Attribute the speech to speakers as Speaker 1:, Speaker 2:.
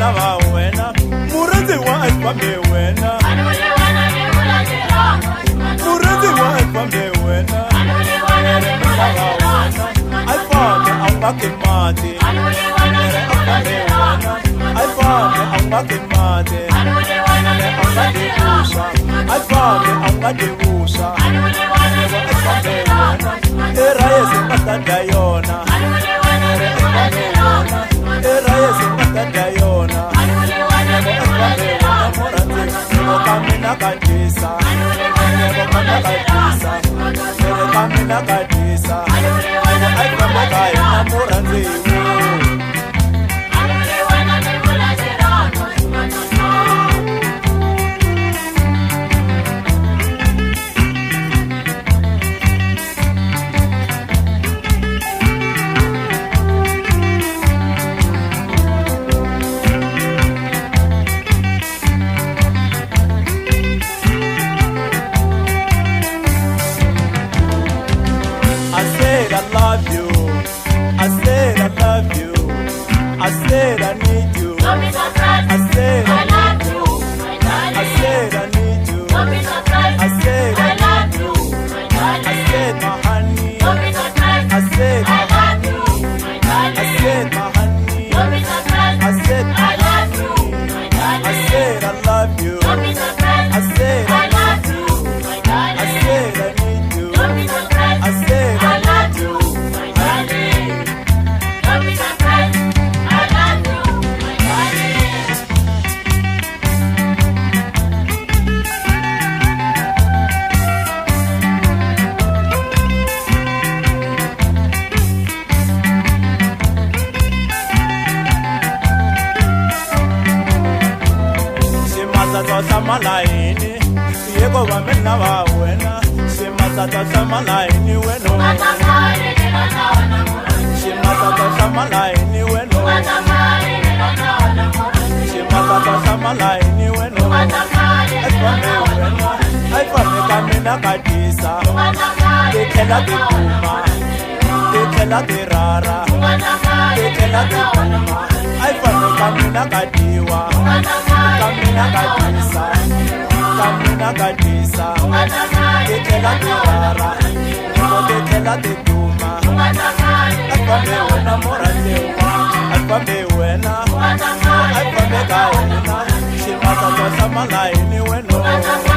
Speaker 1: mina va wena murenzi wa alfambe wena murenzi wa alfambe wena alfambe angake mate alfambe angake mate alfambe angake busha era yesikatanda yona era yesikatanda yona kamina kadisa kamina kadisa alfambe kayena muranzi I said I need you. Don't be surprised. I said I love you. I said I need you. Don't be surprised. I said I love you. I said my honey. Don't be surprised. I said I love you. I said my honey. Don't be surprised. I said I love you. I said I love you. Don't be surprised. I said I love you. I said I need you. Don't be surprised. I said I love you. Don't be surprised. Malaini, yego wa mina wa wena. Shimatata shamalaini weno. Shimatata shamalaini weno. Shimatata shamalaini weno. Alfambe wena, alfambe kamina kadisa. Dekela de kuma, dekela de rara, dekela de kuma. Alfambe kamina kadiwa, kamina kadisa. Kamina kadisa, dekela de rara, dekela de kuma. Alfambe wena moratewa, alfambe wena, alfambe kaina. Shimatata shamalaini weno.